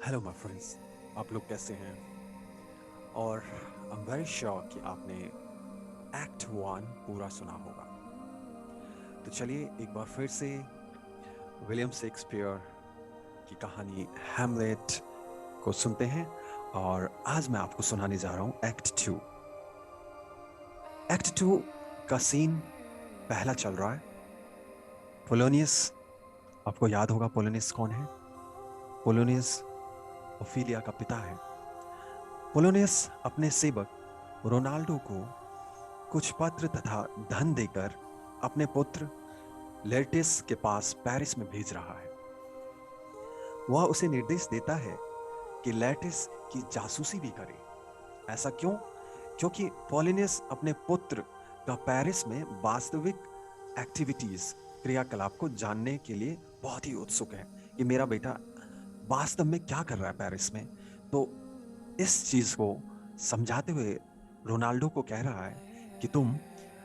Hello my friends, आप लोग कैसे हैं? और आई एम वेरी श्योर कि आपने एक्ट वन पूरा सुना होगा। तो चलिए एक बार फिर से विलियम शेक्सपियर की कहानी हैमलेट को सुनते हैं। और आज मैं आपको सुनाने जा रहा हूं एक्ट टू। एक्ट टू का सीन पहला चल रहा है। पोलोनियस, आपको याद होगा पोलोनियस कौन है? पोलोनियस ओफिलिया का पिता है। पोलोनियस अपने सेवक रोनाल्डो को कुछ पत्र तथा धन देकर अपने पुत्र लेटिस के पास पेरिस में भेज रहा है। वह उसे निर्देश देता है कि लेटिस की जासूसी भी करे। ऐसा क्यों? क्योंकि पोलिनियस अपने पुत्र का पेरिस में वास्तविक एक्टिविटीज, क्रियाकलाप को जानने के लिए बहुत ही उत्सुक है कि मेरा बेटा वास्तव में क्या कर रहा है पेरिस में। तो इस चीज को समझाते हुए रोनाल्डो को कह रहा है कि तुम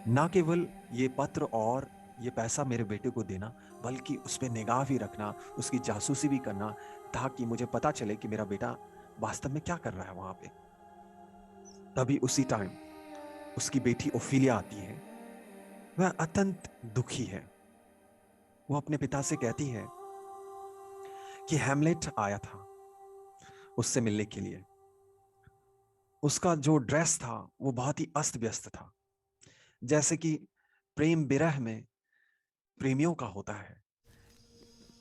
ना केवल ये पत्र और ये पैसा मेरे बेटे को देना, बल्कि उस पर निगाह भी रखना, उसकी जासूसी भी करना, ताकि मुझे पता चले कि मेरा बेटा वास्तव में क्या कर रहा है वहां पे। तभी उसी टाइम उसकी बेटी ओफिलिया आती है। वह अत्यंत दुखी है। वो अपने पिता से कहती है कि हैमलेट आया था उससे मिलने के लिए। उसका जो ड्रेस था वो बहुत ही अस्त व्यस्त था, जैसे कि प्रेम विरह में प्रेमियों का होता है।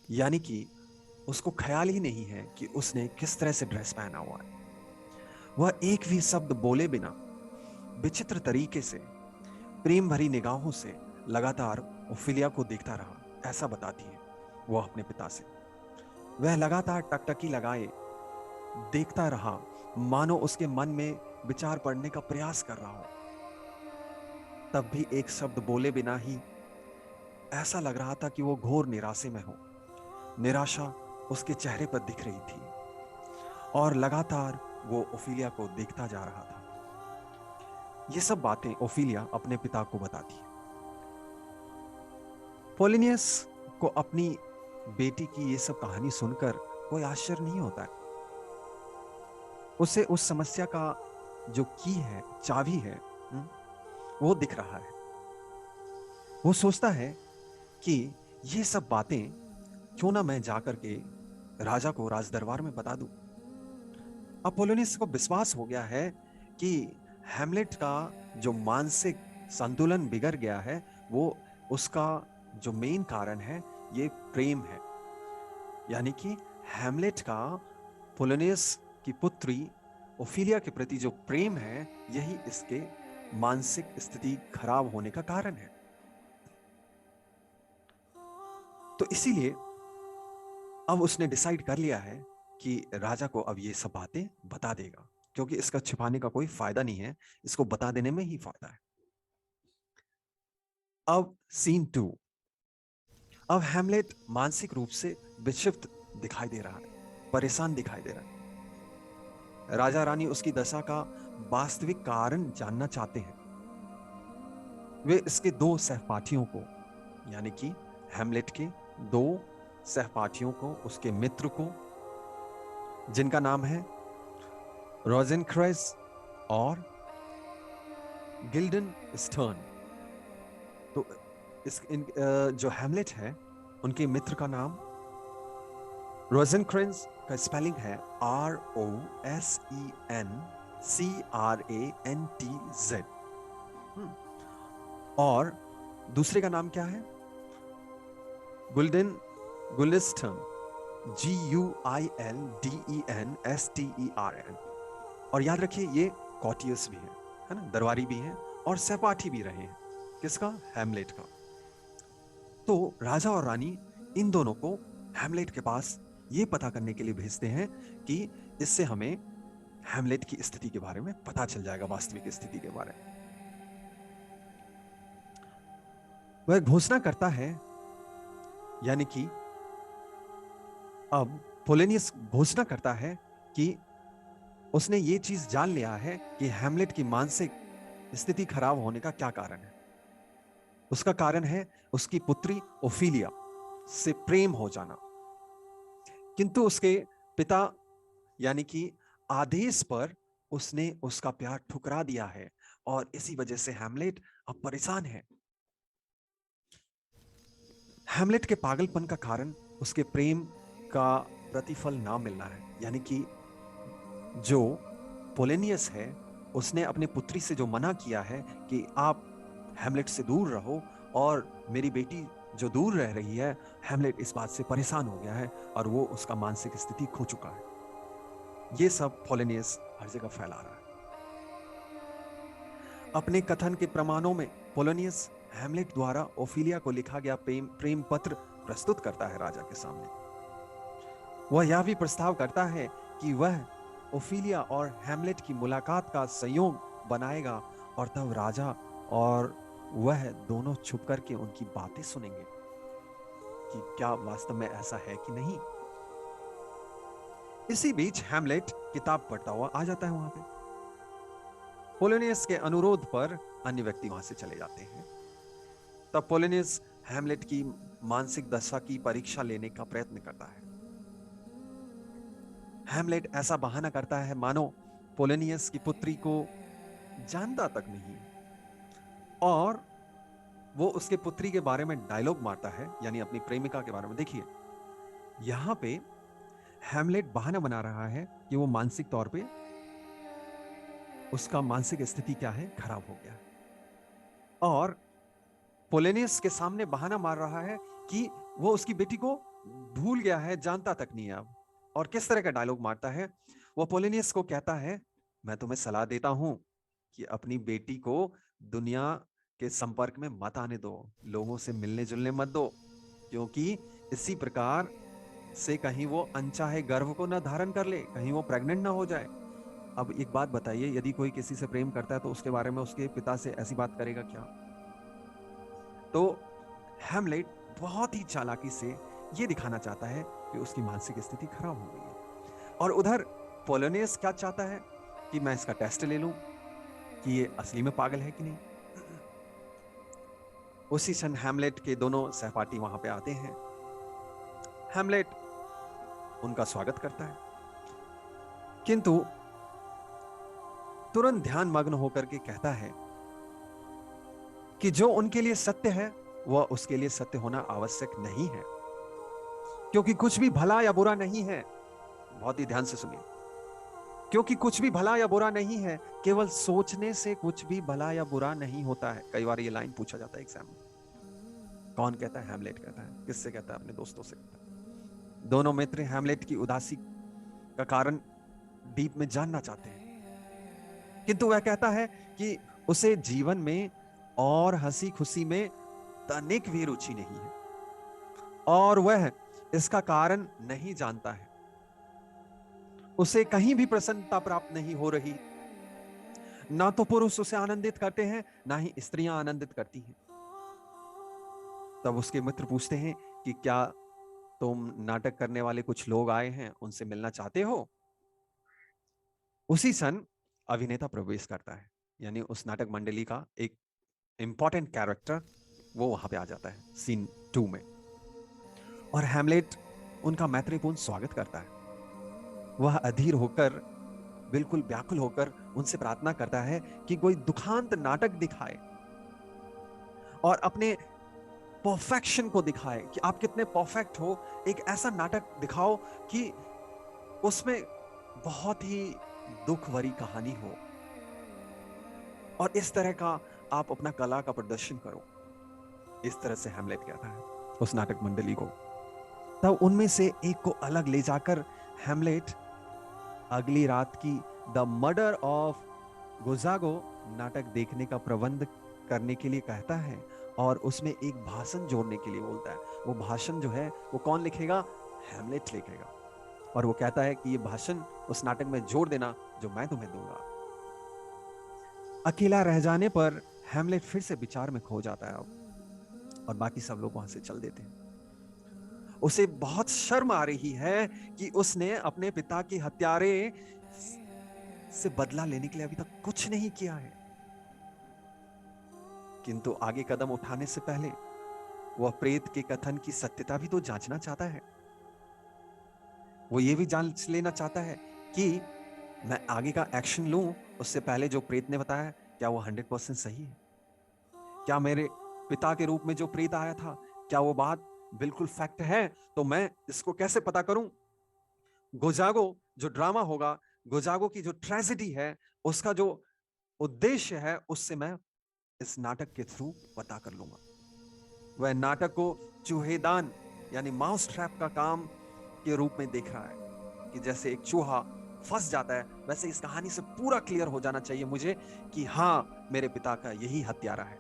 यानी कि उसको ख्याल ही नहीं है कि उसने किस तरह से ड्रेस पहना हुआ है। वह एक भी शब्द बोले बिना विचित्र तरीके से प्रेम भरी निगाहों से लगातार ओफिलिया को देखता रहा, ऐसा बताती है वो अपने पिता से। वह लगातार टकटकी लगाए देखता रहा, मानो उसके मन में विचार पड़ने का प्रयास कर रहा हो। तब भी एक शब्द बोले बिना ही ऐसा लग रहा था कि वो घोर निराशे में हो। निराशा उसके चेहरे पर दिख रही थी और लगातार वो ओफिलिया को देखता जा रहा था। ये सब बातें ओफिलिया अपने पिता को बताती है। पोलिनियस को अपनी बेटी की ये सब कहानी सुनकर कोई आश्चर्य नहीं होता है। उसे उस समस्या का जो की है, चाबी है, वो दिख रहा है। वो सोचता है कि ये सब बातें क्यों ना मैं जाकर के राजा को राजदरबार में बता दूं। अब पोलोनियस को विश्वास हो गया है कि हैमलेट का जो मानसिक संतुलन बिगड़ गया है, वो उसका जो मेन कारण है ये प्रेम है। यानी कि हैमलेट का पोलोनियस की पुत्री ओफिलिया के प्रति जो प्रेम है, यही इसके मानसिक स्थिति खराब होने का कारण है। तो इसीलिए अब उसने डिसाइड कर लिया है कि राजा को अब ये सब बातें बता देगा, क्योंकि इसका छिपाने का कोई फायदा नहीं है, इसको बता देने में ही फायदा है। अब सीन टू। अब हैमलेट मानसिक रूप से विक्षिप्त दिखाई दे रहा है, परेशान दिखाई दे रहा है। राजा रानी उसकी दशा का वास्तविक कारण जानना चाहते हैं। वे इसके दो सहपाठियों को, यानी कि हैमलेट के दो सहपाठियों को, उसके मित्र को, जिनका नाम है रोजेनक्रेज और गिल्डन स्टर्न। तो जो हैमलेट है, उनके मित्र का नाम रोजेनक्रेंज का स्पेलिंग है ROSENCRANTZ। और दूसरे का नाम क्या है? Gulden गुलिस्टन, GUILDENSTERN। और याद रखिए ये कॉटियस भी है ना, दरबारी भी हैं और सहपाठी भी रहे हैं। किसका? हैमलेट का। तो राजा और रानी इन दोनों को हैमलेट के पास ये पता करने के लिए भेजते हैं कि इससे हमें हैमलेट की स्थिति के बारे में पता चल जाएगा, वास्तविक स्थिति के बारे में। वह घोषणा करता है, यानी कि अब पोलेनियस घोषणा करता है कि उसने ये चीज जान लिया है कि हैमलेट की मानसिक स्थिति खराब होने का क्या कारण है। उसका कारण है उसकी पुत्री ओफिलिया से प्रेम हो जाना। किंतु उसके पिता यानी कि आदेश पर उसने उसका प्यार ठुकरा दिया है और इसी वजह से हैमलेट अब परेशान है। हैमलेट के पागलपन का कारण उसके प्रेम का प्रतिफल ना मिलना है। यानी कि जो पोलेनियस है, उसने अपनी पुत्री से जो मना किया है कि आप हैमलेट से दूर रहो और मेरी बेटी जो दूर रह रही है, हैमलेट इस बात से परेशान हो गया है और वो उसका मानसिक स्थिति खो चुका है। ये सब पोलेनियस हर जगह फैला रहा है। अपने कथन के प्रमाणों में पोलोनियस हैमलेट द्वारा ओफिलिया को लिखा गया प्रेम पत्र प्रस्तुत करता है राजा के सामने। वह यह भी प्रस्ताव करता है कि वह ओफिलिया और हैमलेट की मुलाकात का संयोग बनाएगा और तब राजा और वह दोनों छुप करके उनकी बातें सुनेंगे कि क्या वास्तव में ऐसा है कि नहीं। इसी बीच हैमलेट किताब पढ़ता हुआ आ जाता है वहां पे। पोलोनियस के अनुरोध पर अन्य व्यक्ति वहां से चले जाते हैं। तब पोलोनियस हैमलेट की मानसिक दशा की परीक्षा लेने का प्रयत्न करता है। हैमलेट ऐसा बहाना करता है मानो पोलोनियस की पुत्री को जानता तक नहीं और वो उसके पुत्री के बारे में डायलॉग मारता है, यानी अपनी प्रेमिका के बारे में। देखिए यहां पे हैमलेट बहाना बना रहा है कि वो मानसिक तौर पे उसका मानसिक स्थिति क्या है, खराब हो गया है, और पोलेनियस के सामने बहाना मार रहा है कि वो उसकी बेटी को भूल गया है, जानता तक नहीं है अब। और किस तरह का डायलॉग मारता है, वो पोलेनियस को कहता है, मैं तुम्हें सलाह देता हूं कि अपनी बेटी को दुनिया के संपर्क में मत आने दो, लोगों से मिलने जुलने मत दो, क्योंकि इसी प्रकार से कहीं वो अनचाहे गर्भ को न धारण कर ले, कहीं वो प्रेग्नेंट ना हो जाए। अब एक बात बताइए, यदि कोई किसी से प्रेम करता है तो उसके बारे में उसके पिता से ऐसी बात करेगा क्या? तो हैमलेट बहुत ही चालाकी से यह दिखाना चाहता है कि उसकी मानसिक स्थिति खराब हो गई है। और उधर पोलोनियस क्या चाहता है कि मैं इसका टेस्ट ले लूं कि ये असली में पागल है कि नहीं। उसी क्षण हैमलेट के दोनों सहपाठी वहां पे आते हैं। हैमलेट उनका स्वागत करता है, किंतु तुरंत ध्यान मग्न होकर के कहता है कि जो उनके लिए सत्य है वह उसके लिए सत्य होना आवश्यक नहीं है, क्योंकि कुछ भी भला या बुरा नहीं है। बहुत ही ध्यान से सुनिए, क्योंकि कुछ भी भला या बुरा नहीं है, केवल सोचने से कुछ भी भला या बुरा नहीं होता है। कई बार ये लाइन पूछा जाता है एग्जाम में। कौन कहता है? हैमलेट कहता है। किससे कहता है? अपने दोस्तों से कहता है। दोनों मित्र हैमलेट की उदासी का कारण डीप में जानना चाहते हैं, किंतु वह कहता है कि उसे जीवन में और हंसी खुशी में तनिक भी रुचि नहीं है और वह इसका कारण नहीं जानता है। उसे कहीं भी प्रसन्नता प्राप्त नहीं हो रही। ना तो पुरुष उसे आनंदित करते हैं, ना ही स्त्रियां आनंदित करती हैं। तब उसके मित्र पूछते हैं कि क्या तुम नाटक करने वाले कुछ लोग आए हैं, उनसे मिलना चाहते हो? उसी क्षण अभिनेता प्रवेश करता है, यानी उस नाटक मंडली का एक इंपॉर्टेंट कैरेक्टर वो वहां पे आ जाता है सीन 2 में। और हैमलेट उनका मैत्रीपूर्ण स्वागत करता है। वह अधीर होकर, बिल्कुल व्याकुल होकर उनसे प्रार्थना करता है कि कोई दुखांत नाटक दिखाए और अपने परफेक्शन को दिखाए कि आप कितने परफेक्ट हो। एक ऐसा नाटक दिखाओ कि उसमें बहुत ही दुख भरी कहानी हो और इस तरह का आप अपना कला का प्रदर्शन करो। इस तरह से हैमलेट कहता है उस नाटक मंडली को। तब उनमें से एक को अलग ले जाकर हैमलेट अगली रात की द मर्डर ऑफ गोजागो नाटक देखने का प्रबंध करने के लिए कहता है और उसमें एक भाषण जोड़ने के लिए बोलता है। वो भाषण जो है वो कौन लिखेगा? हैमलेट लिखेगा। और वो कहता है कि ये भाषण उस नाटक में जोड़ देना जो मैं तुम्हें दूंगा। अकेला रह जाने पर हैमलेट फिर से विचार में खो जाता है और बाकी सब लोग वहां से चल देते हैं। उसे बहुत शर्म आ रही है कि उसने अपने पिता की हत्यारे से बदला लेने के लिए अभी तक कुछ नहीं किया है, किंतु आगे कदम उठाने से पहले वह प्रेत के कथन की सत्यता भी तो जांचना चाहता है। वो ये भी जांच लेना चाहता है कि मैं आगे का एक्शन लूं उससे पहले जो प्रेत ने बताया क्या वो 100% सही है? क्या मेरे पिता के रूप में जो प्रेत आया था क्या वो बात बिल्कुल फैक्ट है? तो मैं इसको कैसे पता करूं? गोजागो जो ड्रामा होगा, गोजागो की जो ट्रेजेडी है, उसका जो उद्देश्य है, उससे मैं इस नाटक के थ्रू पता कर लूंगा। वह नाटक को चूहेदान यानी माउस ट्रैप का काम के रूप में देख रहा है कि जैसे एक चूहा फंस जाता है, वैसे इस कहानी से पूरा क्लियर हो जाना चाहिए मुझे कि हाँ, मेरे पिता का यही हत्यारा है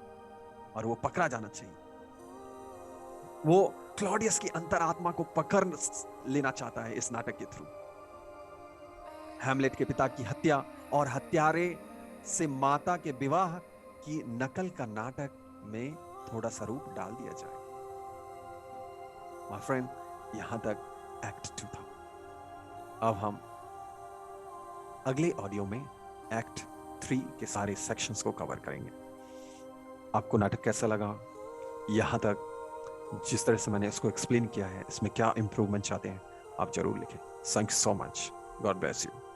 और वो पकड़ा जाना चाहिए। वो क्लॉडियस की अंतरात्मा को पकड़ लेना चाहता है इस नाटक के थ्रू। हैमलेट के पिता की हत्या और हत्यारे से माता के विवाह की नकल का नाटक में थोड़ा सा रूप डाल दिया जाए। माय फ्रेंड, यहां तक एक्ट 2 था। अब हम अगले ऑडियो में एक्ट 3 के सारे सेक्शंस को कवर करेंगे। आपको नाटक कैसा लगा? यहां तक जिस तरह से मैंने इसको एक्सप्लेन किया है, इसमें क्या इंप्रूवमेंट चाहते हैं, आप जरूर लिखें। Thank you so much. God bless you.